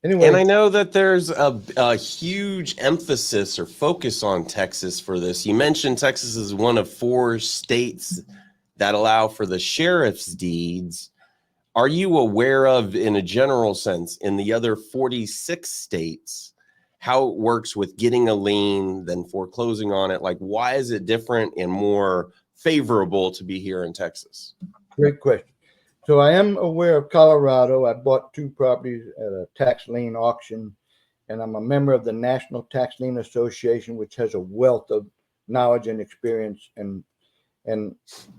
Anyway, And I know that there's a huge emphasis or focus on Texas for this. You mentioned Texas is one of 4 states that allow for the sheriff's deeds. Are you aware of, in a general sense, in the other 46 states, how it works with getting a lien, then foreclosing on it? Like, why is it different and more favorable to be here in Texas? great question. So I am aware of Colorado. I bought 2 properties at a tax lien auction, and I'm a member of the National Tax Lien Association, which has a wealth of knowledge and experience. And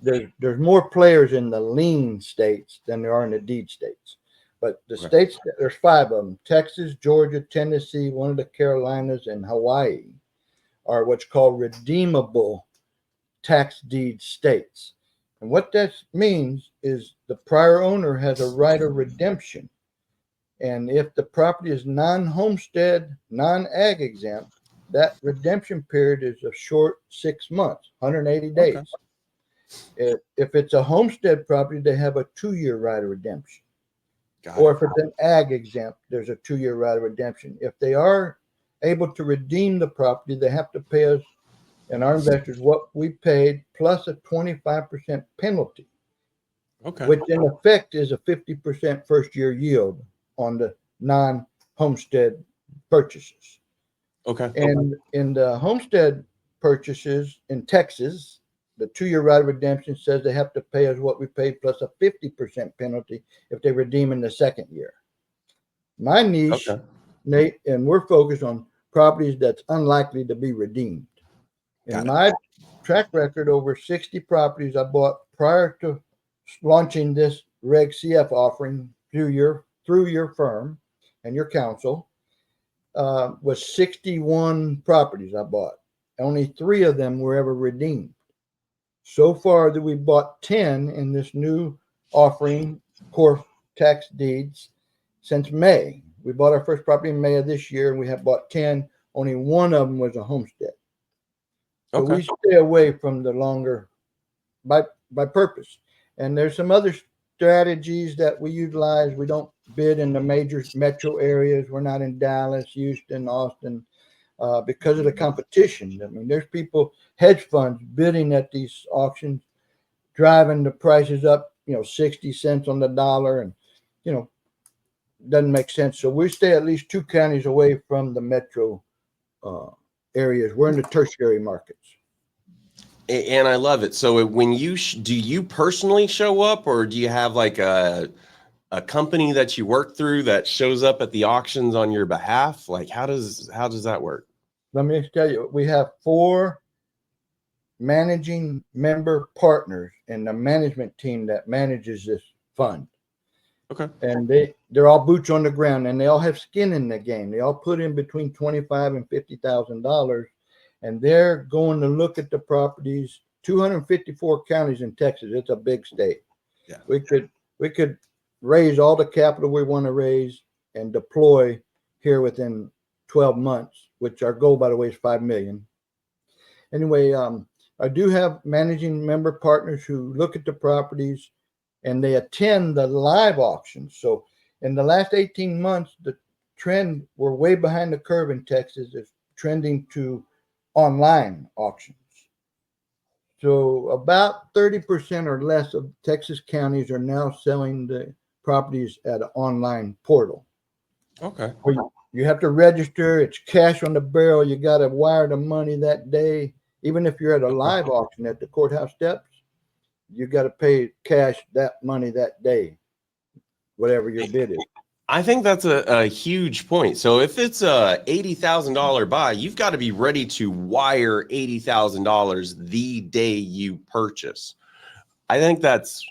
there's more players in the lien states than there are in the deed states. But the Right. states, there's 5 of them: Texas, Georgia, Tennessee, one of the Carolinas, and Hawaii are what's called redeemable tax deed states. And what that means is the prior owner has a right of redemption. And if the property is non-homestead, non-ag exempt, that redemption period is a short 6 months, 180 days. Okay. If it's a homestead property, they have a 2-year right of redemption. Got Or it. if it's an ag exempt, there's a 2-year right of redemption. If they are able to redeem the property, they have to pay us and our investors what we paid plus a 25% penalty, Okay. which in effect is a 50% first year yield on the non-homestead purchases. Okay. And in the homestead purchases in Texas, the 2-year right of redemption says they have to pay us what we paid plus a 50% penalty if they redeem in the second year. My niche, Okay. Nate, and we're focused on properties that's unlikely to be redeemed. In Got it. my track record, over 60 properties I bought prior to launching this Reg CF offering through your firm and your counsel, was 61 properties I bought. Only 3 of them were ever redeemed. So far that we bought 10 in this new offering, core tax deeds, since May. We bought our first property in May of this year, and we have bought 10. Only 1 of them was a homestead. So Okay. we stay away from the longer by purpose. And there's some other strategies that we utilize. We don't bid in the major metro areas. We're not in Dallas, Houston, Austin, because of the competition. I mean, there's people, hedge funds bidding at these auctions, driving the prices up, 60 cents on the dollar, and you know, doesn't make sense. So we stay at least 2 counties away from the metro uh, areas. We're in the tertiary markets. And I love it. So when do you personally show up, or do you have like a company that you work through that shows up at the auctions on your behalf? Like how does that work? Let me tell you, we have 4 managing member partners in the management team that manages this fund. Okay. And they're all boots on the ground, and they all have skin in the game. They all put in between $25,000 and $50,000, and they're going to look at the properties. 254 counties in Texas. It's a big state. Yeah. We could raise all the capital we want to raise and deploy here within 12 months, which our goal, by the way, is 5 million. Anyway, I do have managing member partners who look at the properties and they attend the live auctions. So in the last 18 months, the trend, we're way behind the curve in Texas, is trending to online auctions. So about 30% or less of Texas counties are now selling the properties at an online portal. Okay. You have to register. It's cash on the barrel. You got to wire the money that day. Even if you're at a live auction at the courthouse steps, you got to pay cash that money that day, whatever your bid is. I think that's a huge point. So if it's a $80,000 buy, you've got to be ready to wire $80,000 the day you purchase. I think that's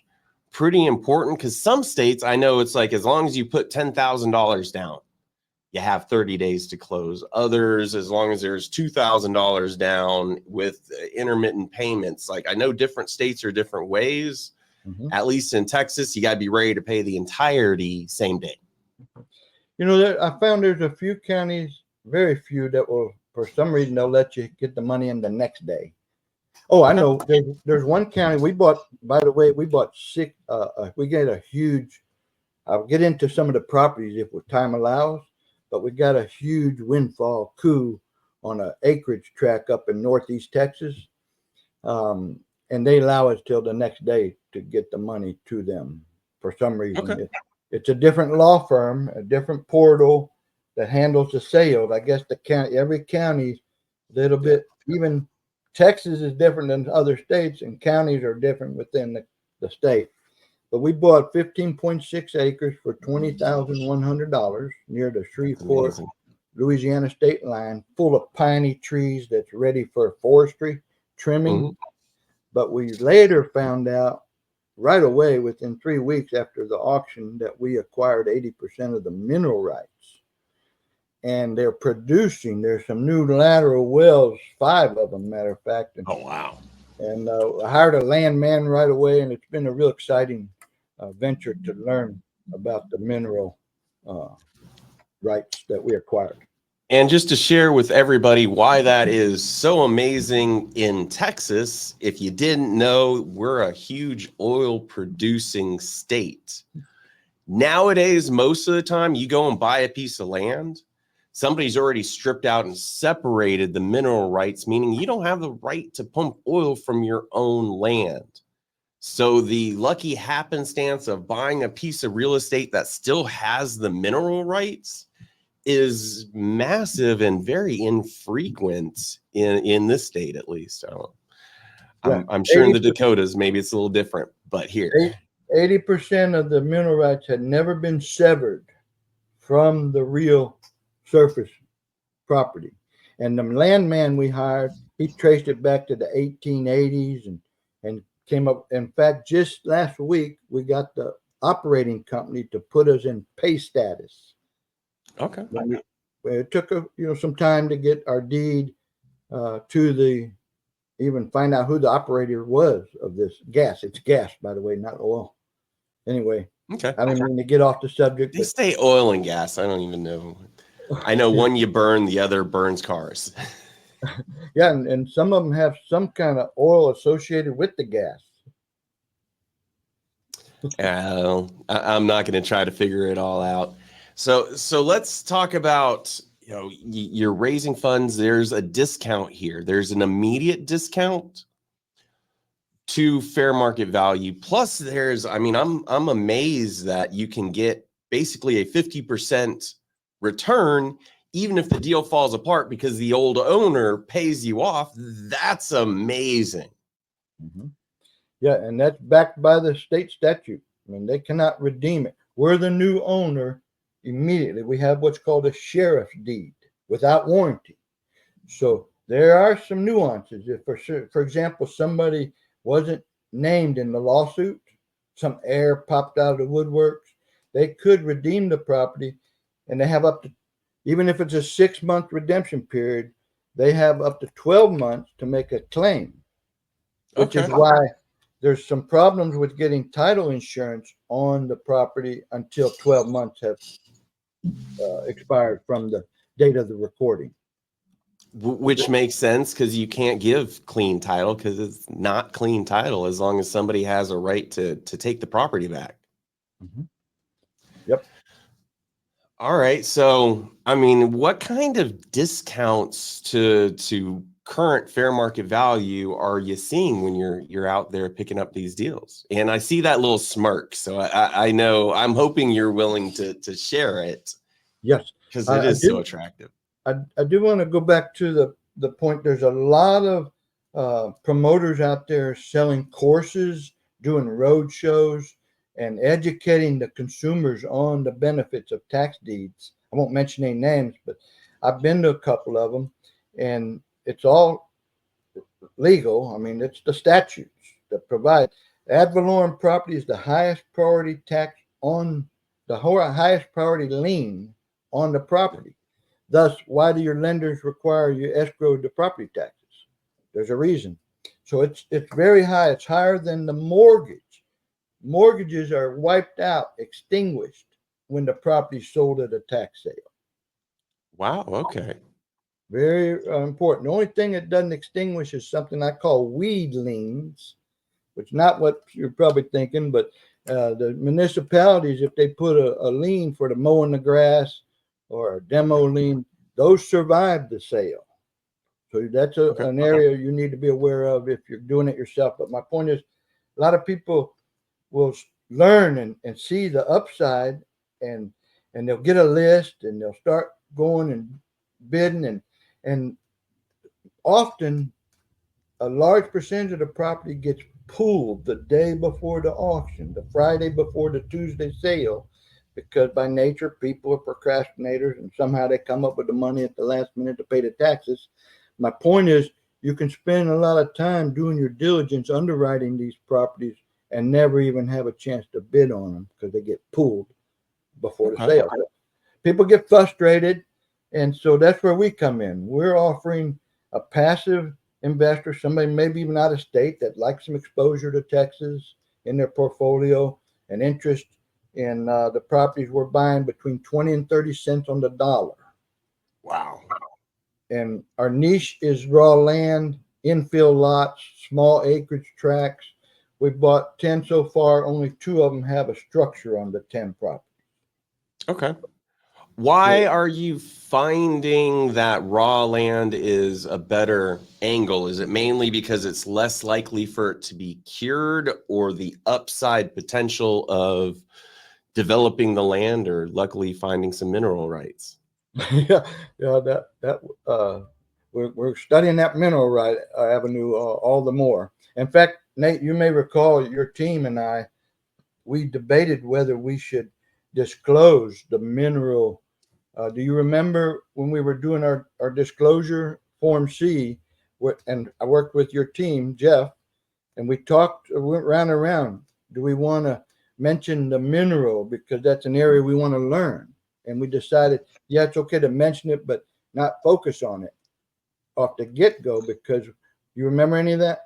pretty important because some states, I know it's like as long as you put $10,000 down, you have 30 days to close. Others, as long as there's $2,000 down with intermittent payments. Like I know different states are different ways. Mm-hmm. At least in Texas, you got to be ready to pay the entirety same day. I found there's a few counties, very few, that will, for some reason, they'll let you get the money in the next day. Oh, I know. There's one county we bought. By the way, we bought 6. We get a huge. I'll get into some of the properties if time allows. but we got a huge windfall coup on an acreage tract up in northeast Texas. And they allow us till the next day to get the money to them for some reason. Okay. It's a different law firm, a different portal that handles the sales. I guess the county, every county, a little bit, even Texas is different than other states, and counties are different within the state. But we bought 15.6 acres for $20,100 near the Shreveport, Louisiana state line, full of piney trees that's ready for forestry trimming. Mm-hmm. But we later found out right away within 3 weeks after the auction that we acquired 80% of the mineral rights. And they're producing. There's some new lateral wells, 5 of them, matter of fact. Oh, wow. And I hired a landman right away, and it's been a real exciting venture to learn about the mineral rights that we acquired. And just to share with everybody why that is so amazing in Texas, if you didn't know, we're a huge oil producing state. Nowadays, most of the time you go and buy a piece of land, somebody's already stripped out and separated the mineral rights, meaning you don't have the right to pump oil from your own land. So the lucky happenstance of buying a piece of real estate that still has the mineral rights is massive and very infrequent in this state, at least. So I'm sure in the Dakotas, maybe it's a little different, but here 80% of the mineral rights had never been severed from the real surface property. And the landman we hired, he traced it back to the 1880s and came up. In fact, just last week, we got the operating company to put us in pay status. Okay. It took some time to get our deed even find out who the operator was of this gas. It's gas, by the way, not oil. Anyway, okay. I didn't mean to get off the subject. They say oil and gas. I don't even know. I know one you burn, the other burns cars. Yeah, and some of them have some kind of oil associated with the gas. I'm not going to try to figure it all out. So let's talk about, you're raising funds. There's a discount here. There's an immediate discount to fair market value. Plus I'm amazed that you can get basically a 50% return, even if the deal falls apart because the old owner pays you off. That's amazing. Mm-hmm. Yeah, and that's backed by the state statute. I mean, they cannot redeem it. We're the new owner. Immediately, we have what's called a sheriff's deed without warranty. So there are some nuances. If, for example, somebody wasn't named in the lawsuit, some heir popped out of the woodworks, they could redeem the property, and they have up to, even if it's a 6-month redemption period, they have up to 12 months to make a claim, which is why there's some problems with getting title insurance on the property until 12 months have expired from the date of the recording. Which makes sense because you can't give clean title because it's not clean title as long as somebody has a right to take the property back. Mm-hmm. Yep. All right. So, what kind of discounts to current fair market value are you seeing when you're out there picking up these deals? And I see that little smirk. So I know, I'm hoping you're willing to share it. Yes. Because it is so attractive. I do want to go back to the point. There's a lot of promoters out there selling courses, doing road shows, and educating the consumers on the benefits of tax deeds. I won't mention any names, but I've been to a couple of them, and it's all legal. I mean, it's the statutes that provide. Ad valorem property is the highest priority tax on the highest priority lien on the property. Thus, why do your lenders require you escrow the property taxes? There's a reason. So it's very high. It's higher than the mortgage. Mortgages are wiped out, extinguished when the property is sold at a tax sale. Wow. Okay. Very important. The only thing that doesn't extinguish is something I call weed liens, which is not what you're probably thinking, but the municipalities, if they put a lien for the mowing the grass or a demo lien, those survive the sale. So that's Okay. an area you need to be aware of if you're doing it yourself. But my point is, a lot of people will learn and see the upside, and they'll get a list and they'll start going and bidding, and often a large percentage of the property gets pulled the day before the auction, the Friday before the Tuesday sale, because by nature people are procrastinators and somehow they come up with the money at the last minute to pay the taxes. My point is, you can spend a lot of time doing your diligence underwriting these properties and never even have a chance to bid on them because they get pulled before the sale. People get frustrated, and so that's where we come in. We're offering a passive investor, somebody maybe even out of state that likes some exposure to Texas in their portfolio, and interest in the properties we're buying between 20 and 30 cents on the dollar. Wow. And our niche is raw land, infill lots, small acreage tracts. We've bought 10 so far. Only 2 of them have a structure on the 10 properties. Okay. Why are you finding that raw land is a better angle? Is it mainly because it's less likely for it to be cured, or the upside potential of developing the land, or luckily finding some mineral rights? yeah, we're studying that mineral right avenue all the more. In fact, Nate, you may recall your team and I, we debated whether we should disclose the mineral. Do you remember when we were doing our disclosure Form C, and I worked with your team, Jeff, and we went round and round. Do we want to mention the mineral because that's an area we want to learn? And we decided, yeah, it's okay to mention it, but not focus on it off the get-go, because you remember any of that?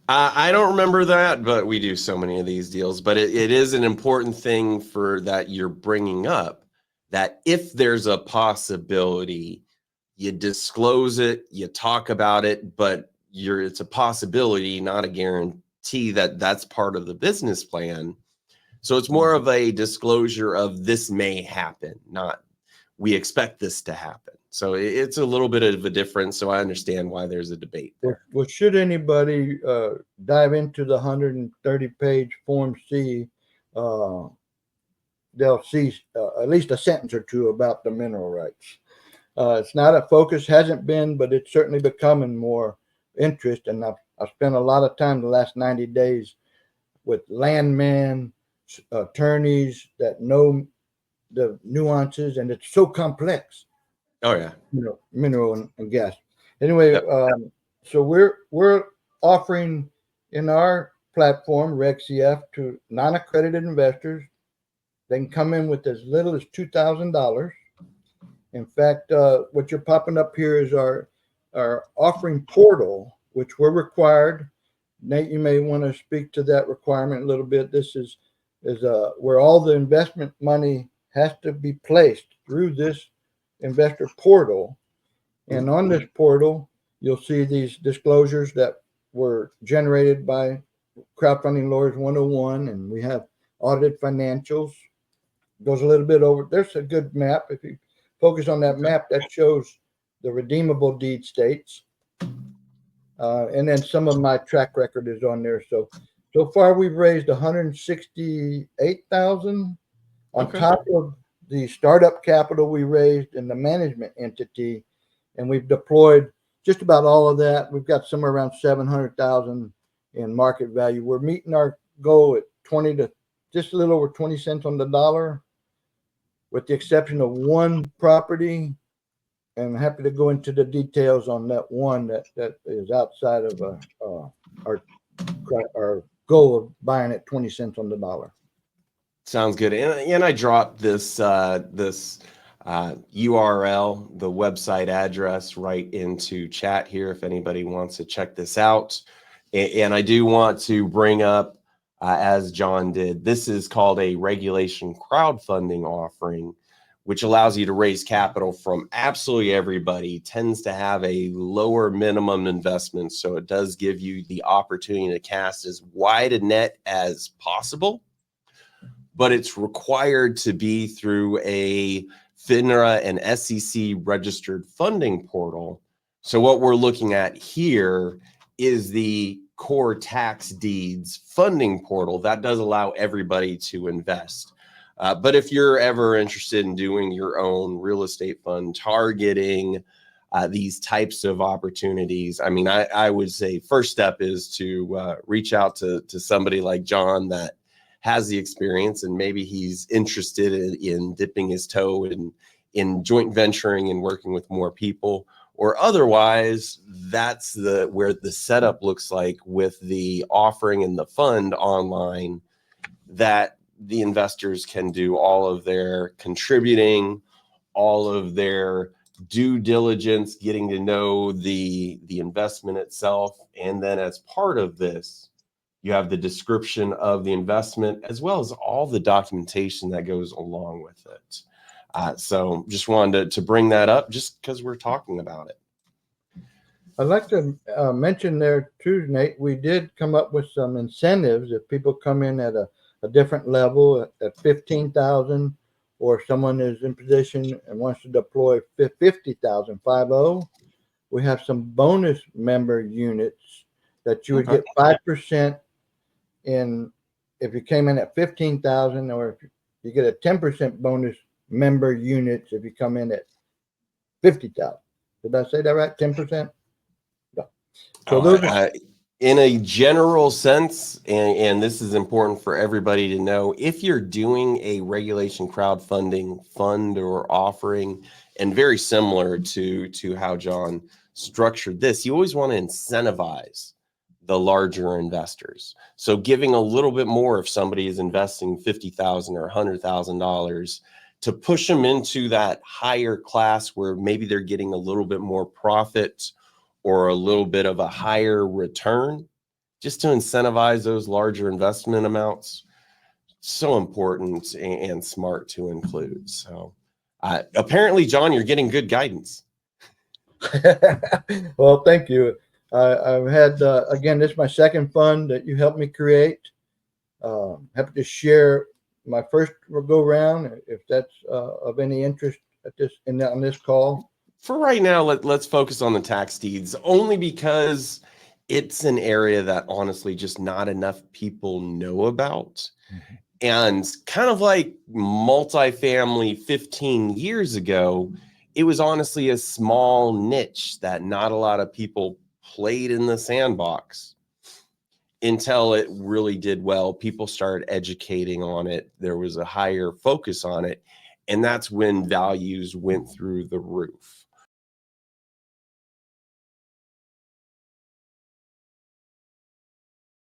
I don't remember that, but we do so many of these deals. But it is an important thing for that you're bringing up, that if there's a possibility, you disclose it, you talk about it, but it's a possibility, not a guarantee that that's part of the business plan. So it's more of a disclosure of this may happen, not we expect this to happen. So it's a little bit of a difference. So I understand why there's a debate there. Well, should anybody dive into the 130-page Form C, they'll see at least a sentence or two about the mineral rights. It's not a focus, hasn't been, but it's certainly becoming more interest. And I've spent a lot of time the last 90 days with landmen, attorneys that know the nuances, and it's so complex. Oh yeah, mineral and gas. Anyway, yep. So we're offering in our platform RegCF to non-accredited investors. They can come in with as little as $2,000. In fact, what you're popping up here is our offering portal, which we're required. Nate, you may want to speak to that requirement a little bit. This is where all the investment money has to be placed through this investor portal. And on this portal, you'll see these disclosures that were generated by Crowdfunding Lawyers 101, and we have audited financials. Goes a little bit over. There's a good map. If you focus on that map, that shows the redeemable deed states. And then some of my track record is on there. So far we've raised $168,000 on top of the startup capital we raised in the management entity, and we've deployed just about all of that. We've got somewhere around $700,000 in market value. We're meeting our goal at 20 to just a little over 20 cents on the dollar, with the exception of one property. And I'm happy to go into the details on that one that is outside of our goal of buying at 20 cents on the dollar. Sounds good. And I dropped this URL, the website address, right into chat here if anybody wants to check this out. And I do want to bring up, as John did, this is called a regulation crowdfunding offering, which allows you to raise capital from absolutely everybody, tends to have a lower minimum investment. So it does give you the opportunity to cast as wide a net as possible, but it's required to be through a FINRA and SEC registered funding portal. So what we're looking at here is the core tax deeds funding portal that does allow everybody to invest. But if you're ever interested in doing your own real estate fund, targeting these types of opportunities, I mean, I would say first step is to reach out to somebody like John that has the experience, and maybe he's interested in dipping his toe in joint venturing and working with more people. Or otherwise, that's where the setup looks like with the offering and the fund online, that the investors can do all of their contributing, all of their due diligence, getting to know the investment itself. And then as part of this, you have the description of the investment as well as all the documentation that goes along with it. So just wanted to bring that up just because we're talking about it. I'd like to mention there too, Nate, we did come up with some incentives if people come in at a different level at 15,000, or someone is in position and wants to deploy 50,000, 50. We have some bonus member units that you would get 5% in if you came in at 15,000, or if you get a 10% bonus member units if you come in at 50,000. Did I say that right? 10%? No. So those are, in a general sense, and this is important for everybody to know, if you're doing a regulation crowdfunding fund or offering, and very similar to how John structured this, you always want to incentivize the larger investors. So giving a little bit more if somebody is investing $50,000 or $100,000 to push them into that higher class where maybe they're getting a little bit more profit or a little bit of a higher return, just to incentivize those larger investment amounts. So important and smart to include. So apparently, John, you're getting good guidance. well, thank you. I've had, again, this is my second fund that you helped me create. Happy to share my first go round if that's of any interest at on this call. For right now, let's focus on the tax deeds, only because it's an area that honestly just not enough people know about. Mm-hmm. And kind of like multifamily 15 years ago, it was honestly a small niche that not a lot of people played in the sandbox until it really did well. People started educating on it. There was a higher focus on it. And that's when values went through the roof.